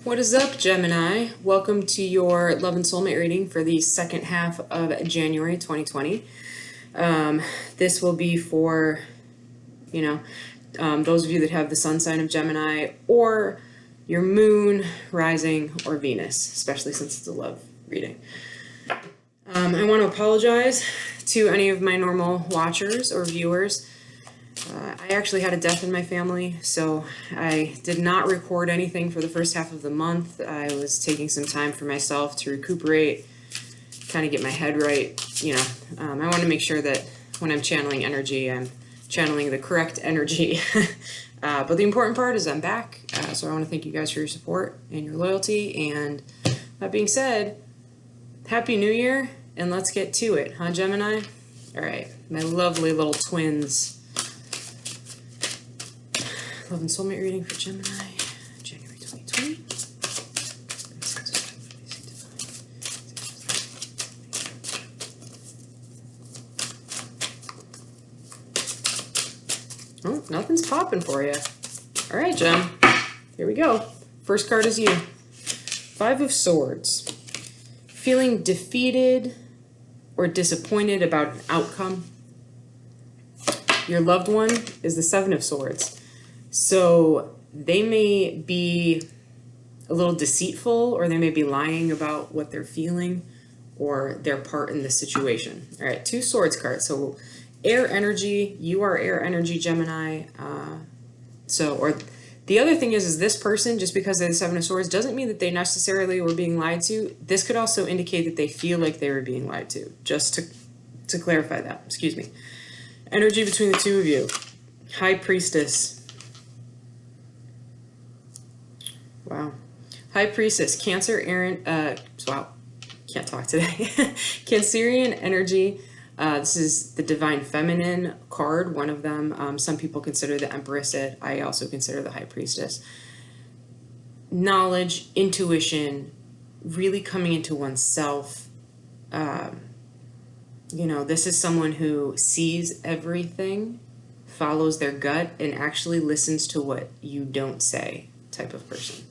What is up, Gemini? Welcome to your Love and Soulmate reading for the second half of January 2020. This will be for, those of you that have the sun sign of Gemini or your moon, rising, or Venus, especially since it's a love reading. I want to apologize to any of my normal watchers or viewers. I actually had a death in my family, so I did not record anything for the first half of the month. I was taking some time for myself to recuperate, kind of get my head right. I want to make sure that when I'm channeling energy, I'm channeling the correct energy. But the important part is I'm back, so I want to thank you guys for your support and your loyalty. And that being said, Happy New Year, and let's get to it, huh, Gemini? All right, my lovely little twins. Love and Soulmate reading for Gemini, January 2020. Oh, nothing's popping for you. All right, Gem. Here we go. First card is you. Five of Swords. Feeling defeated or disappointed about an outcome. Your loved one is the Seven of Swords. So they may be a little deceitful, or they may be lying about what they're feeling or their part in the situation. All right, two Swords cards. So air energy, you are air energy, Gemini. The other thing is this person, just because they're the Seven of Swords, doesn't mean that they necessarily were being lied to. This could also indicate that they feel like they were being lied to, just to clarify that. Excuse me. Energy between the two of you. High Priestess. Wow. High Priestess, Cancer, wow, can't talk today. Cancerian energy. This is the Divine Feminine card, one of them. Some people consider the Empress it. I also consider the High Priestess. Knowledge, intuition, really coming into oneself. This is someone who sees everything, follows their gut, and actually listens to what you don't say type of person.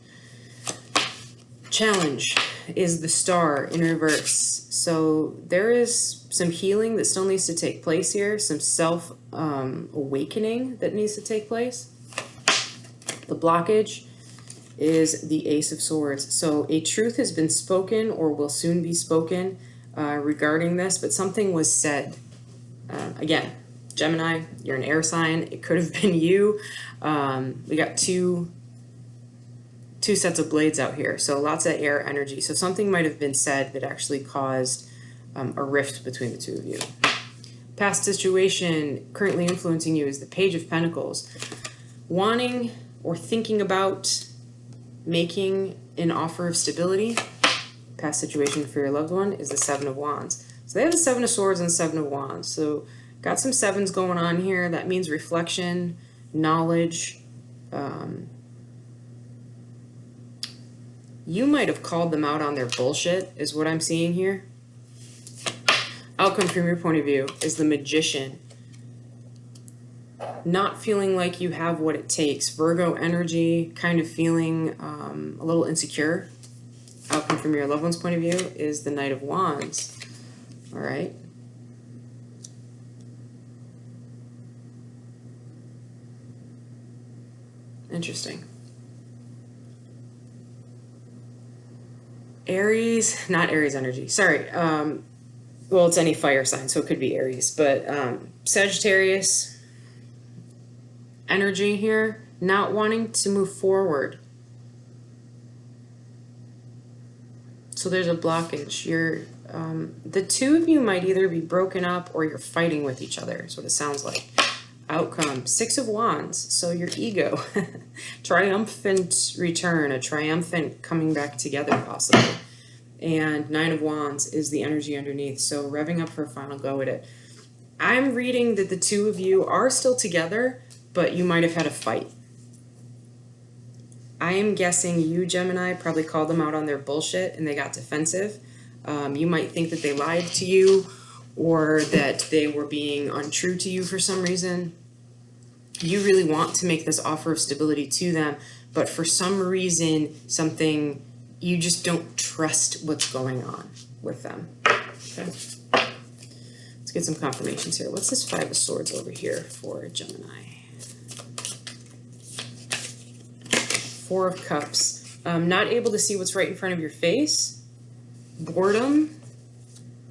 Challenge is the Star in reverse. So there is some healing that still needs to take place here, some self-awakening that needs to take place. The blockage is the Ace of Swords. So a truth has been spoken or will soon be spoken regarding this, but something was said. Again, Gemini, you're an air sign. It could have been you. We got two sets of blades out here, so lots of air energy. So something might have been said that actually caused a rift between the two of you. Past situation currently influencing you is the Page of Pentacles. Wanting or thinking about making an offer of stability. Past situation for your loved one is the Seven of Wands. So they have the Seven of Swords and Seven of Wands. So got some sevens going on here. That means reflection, knowledge. You might have called them out on their bullshit, is what I'm seeing here. Outcome from your point of view is the Magician. Not feeling like you have what it takes. Virgo energy, kind of feeling a little insecure. Outcome from your loved one's point of view is the Knight of Wands. All right. Interesting. Aries, not Aries energy, sorry. Well, it's any fire sign, so it could be Aries, but Sagittarius energy here, not wanting to move forward. So there's a blockage. The two of you might either be broken up or you're fighting with each other, is what it sounds like. Outcome, Six of Wands, so your ego. Triumphant return, a triumphant coming back together possibly. And Nine of Wands is the energy underneath, so revving up for a final go at it. I'm reading that the two of you are still together, but you might have had a fight. I am guessing you, Gemini, probably called them out on their bullshit and they got defensive. You might think that they lied to you, or that they were being untrue to you for some reason. You really want to make this offer of stability to them, but for some reason, you just don't trust what's going on with them. Okay. Let's get some confirmations here. What's this Five of Swords over here for Gemini? Four of Cups. Not able to see what's right in front of your face. Boredom.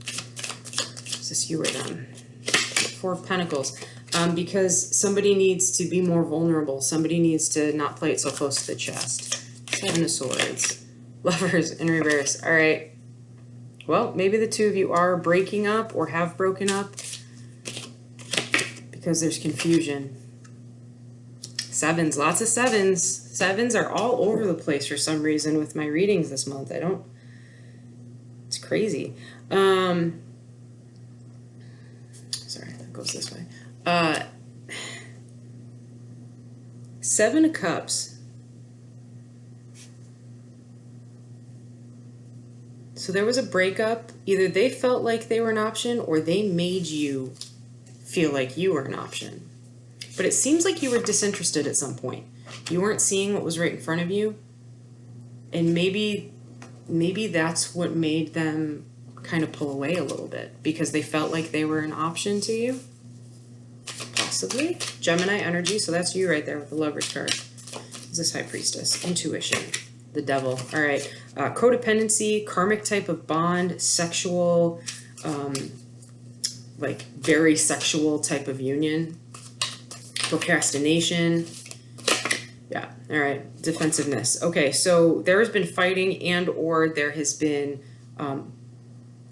Is this you or them? Four of Pentacles. Because somebody needs to be more vulnerable. Somebody needs to not play it so close to the chest. Seven of Swords. Lovers in reverse. All right. Well, maybe the two of you are breaking up or have broken up because there's confusion. Sevens. Lots of sevens. Sevens are all over the place for some reason with my readings this month. It's crazy. Sorry, that goes this way. Seven of Cups. So there was a breakup. Either they felt like they were an option or they made you feel like you were an option. But it seems like you were disinterested at some point. You weren't seeing what was right in front of you. And maybe that's what made them kind of pull away a little bit because they felt like they were an option to you. Possibly. Gemini energy, so that's you right there with the Lovers card. Is this High Priestess? Intuition. The Devil. All right. Codependency, karmic type of bond, sexual, like very sexual type of union. Procrastination. Yeah. All right. Defensiveness. Okay. So there has been fighting and or there has been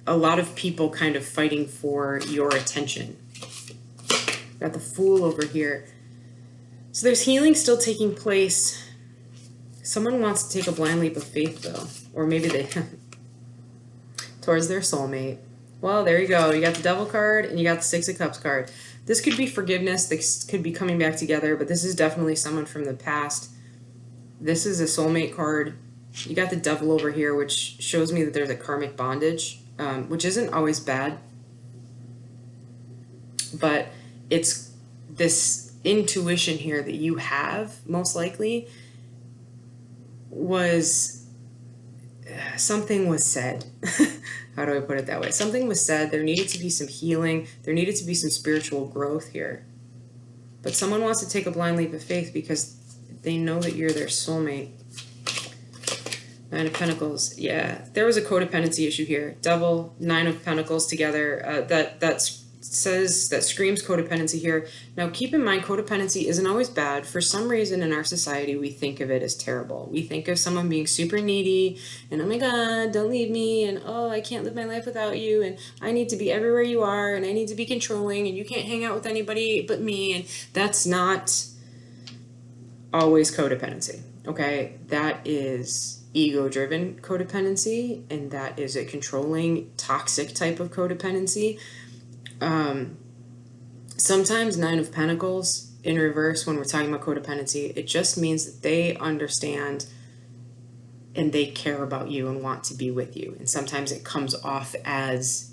a lot of people kind of fighting for your attention. Got the Fool over here. So there's healing still taking place. Someone wants to take a blind leap of faith, though. Or maybe they... towards their soulmate. Well, there you go. You got the Devil card and you got the Six of Cups card. This could be forgiveness. This could be coming back together, but this is definitely someone from the past. This is a soulmate card. You got the Devil over here, which shows me that there's a karmic bondage, which isn't always bad. But it's this intuition here that you have, most likely, was something was said. How do I put it that way? Something was said. There needed to be some healing. There needed to be some spiritual growth here. But someone wants to take a blind leap of faith because they know that you're their soulmate. Nine of Pentacles. Yeah, there was a codependency issue here. Devil, Nine of Pentacles together. That screams codependency here. Now, keep in mind, codependency isn't always bad. For some reason in our society, we think of it as terrible. We think of someone being super needy and, oh my God, don't leave me, and oh, I can't live my life without you, and I need to be everywhere you are, and I need to be controlling, and you can't hang out with anybody but me, and that's not always codependency, okay? That is ego-driven codependency, and that is a controlling, toxic type of codependency. Sometimes Nine of Pentacles in reverse, when we're talking about codependency, it just means that they understand and they care about you and want to be with you. And sometimes it comes off as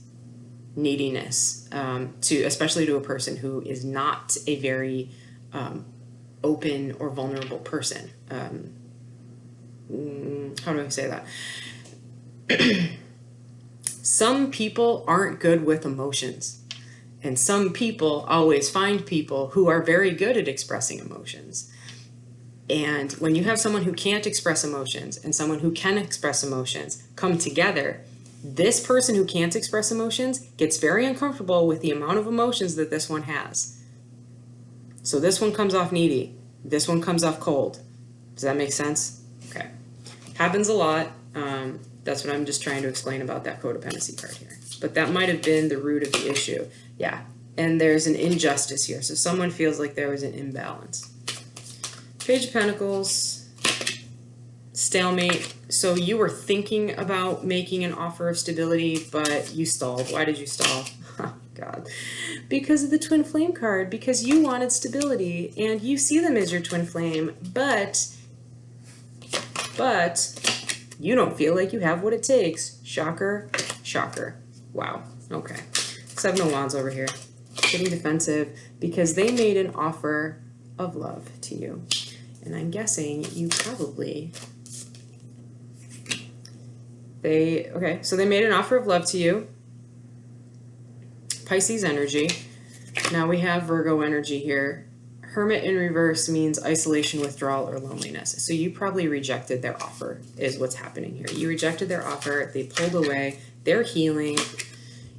neediness, especially to a person who is not a very open or vulnerable person. How do I say that? Some people aren't good with emotions. And some people always find people who are very good at expressing emotions. And when you have someone who can't express emotions and someone who can express emotions come together, this person who can't express emotions gets very uncomfortable with the amount of emotions that this one has. So this one comes off needy. This one comes off cold. Does that make sense? Okay. Happens a lot. That's what I'm just trying to explain about that codependency card here. But that might have been the root of the issue. Yeah. And there's an injustice here. So someone feels like there was an imbalance. Page of Pentacles. Stalemate. So you were thinking about making an offer of stability, but you stalled. Why did you stall? Oh, God. Because of the twin flame card. Because you wanted stability. And you see them as your twin flame. But you don't feel like you have what it takes. Shocker. Shocker. Wow. Okay. Seven of Wands over here. Getting defensive because they made an offer of love to you. And I'm guessing you probably... Okay, so they made an offer of love to you. Pisces energy. Now we have Virgo energy here. Hermit in reverse means isolation, withdrawal, or loneliness. So you probably rejected their offer, is what's happening here. You rejected their offer. They pulled away. They're healing.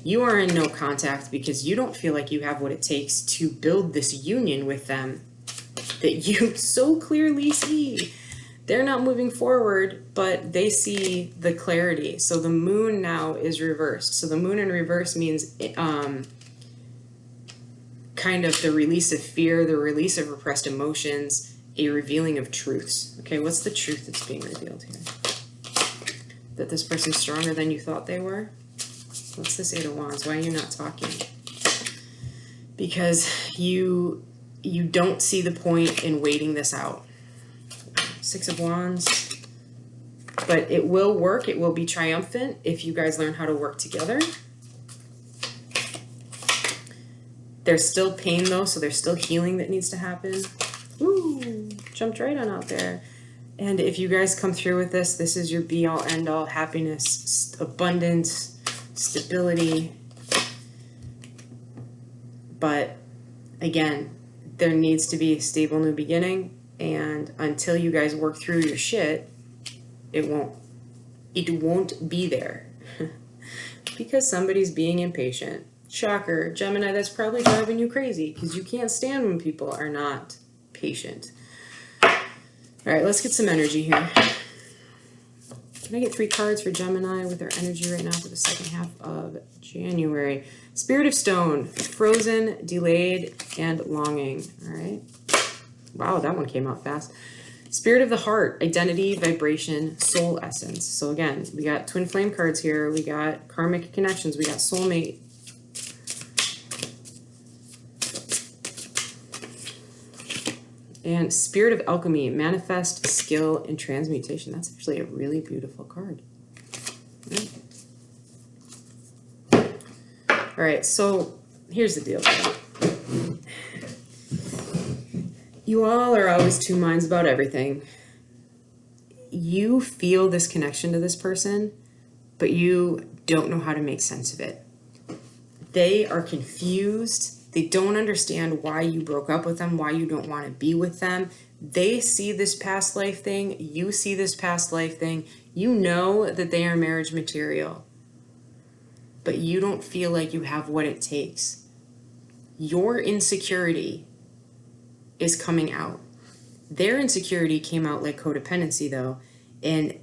You are in no contact because you don't feel like you have what it takes to build this union with them that you so clearly see. They're not moving forward, but they see the clarity. So the moon now is reversed. So the moon in reverse means kind of the release of fear, the release of repressed emotions, a revealing of truths. Okay, what's the truth that's being revealed here? That this person's stronger than you thought they were? What's this Eight of Wands? Why are you not talking? Because you don't see the point in waiting this out. Six of Wands. But it will work. It will be triumphant if you guys learn how to work together. There's still pain though, so there's still healing that needs to happen. Ooh, jumped right on out there. And if you guys come through with this, this is your be-all, end-all, happiness, abundance, stability. But again, there needs to be a stable new beginning, and until you guys work through your shit, it won't be there. Because somebody's being impatient. Shocker, Gemini, that's probably driving you crazy because you can't stand when people are not patient. All right, let's get some energy here. Can I get 3 cards for Gemini with their energy right now for the second half of January? Spirit of Stone, frozen, delayed, and longing. All right. Wow, that one came out fast. Spirit of the Heart, identity, vibration, soul essence. So again, we got twin flame cards here. We got karmic connections. We got soulmate. And Spirit of Alchemy, manifest, skill, and transmutation. That's actually a really beautiful card. All right, so here's the deal. You all are always two minds about everything. You feel this connection to this person, but you don't know how to make sense of it. They are confused. They don't understand why you broke up with them, why you don't want to be with them. They see this past life thing. You see this past life thing. You know that they are marriage material, but you don't feel like you have what it takes. Your insecurity is coming out. Their insecurity came out like codependency, though, and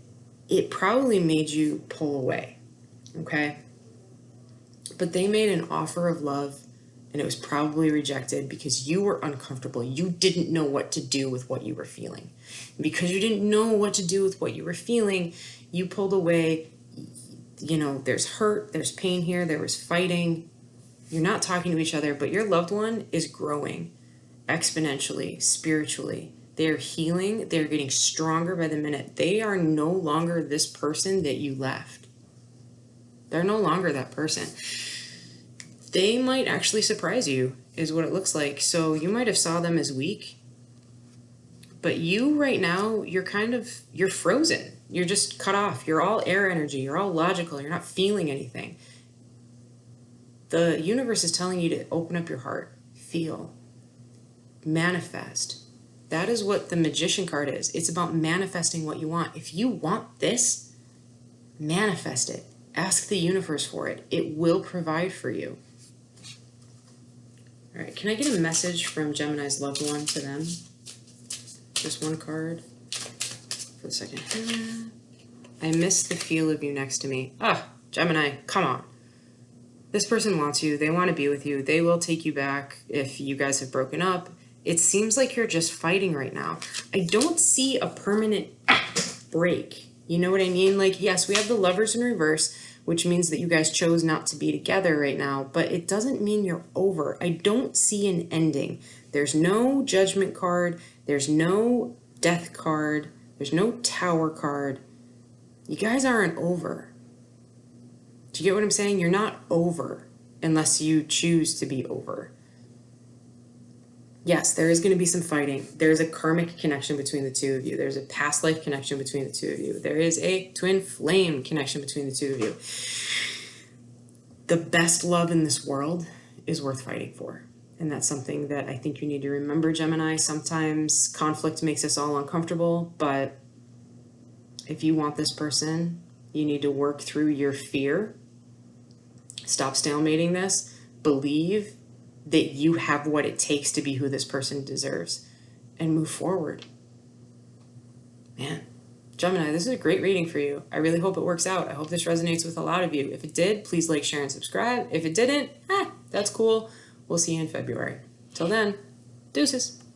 it probably made you pull away, okay? But they made an offer of love, and it was probably rejected because you were uncomfortable. You didn't know what to do with what you were feeling. And because you didn't know what to do with what you were feeling, you pulled away. You know, there's hurt, there's pain here, there was fighting. You're not talking to each other, but your loved one is growing exponentially, spiritually. They're healing. They're getting stronger by the minute. They are no longer this person that you left. They're no longer that person. They might actually surprise you, is what it looks like. So you might have saw them as weak, but you right now, you're frozen. You're just cut off. You're all air energy. You're all logical. You're not feeling anything. The universe is telling you to open up your heart, feel, manifest. That is what the Magician card is. It's about manifesting what you want. If you want this, manifest it. Ask the universe for it. It will provide for you. All right, can I get a message from Gemini's loved one to them? Just one card for the second half. I miss the feel of you next to me. Ah, Gemini, come on. This person wants you. They want to be with you. They will take you back if you guys have broken up. It seems like you're just fighting right now. I don't see a permanent break. You know what I mean? Like, yes, we have the Lovers in reverse, which means that you guys chose not to be together right now, but it doesn't mean you're over. I don't see an ending. There's no Judgment card. There's no Death card. There's no Tower card. You guys aren't over. Do you get what I'm saying? You're not over unless you choose to be over. Yes, there is going to be some fighting. There's a karmic connection between the two of you. There's a past life connection between the two of you. There is a twin flame connection between the two of you. The best love in this world is worth fighting for. And that's something that I think you need to remember, Gemini. Sometimes conflict makes us all uncomfortable, but if you want this person, you need to work through your fear. Stop stalemating this. Believe that you have what it takes to be who this person deserves and move forward. Man, Gemini, this is a great reading for you. I really hope it works out. I hope this resonates with a lot of you. If it did, please like, share, and subscribe. If it didn't, that's cool. We'll see you in February. Till then, deuces.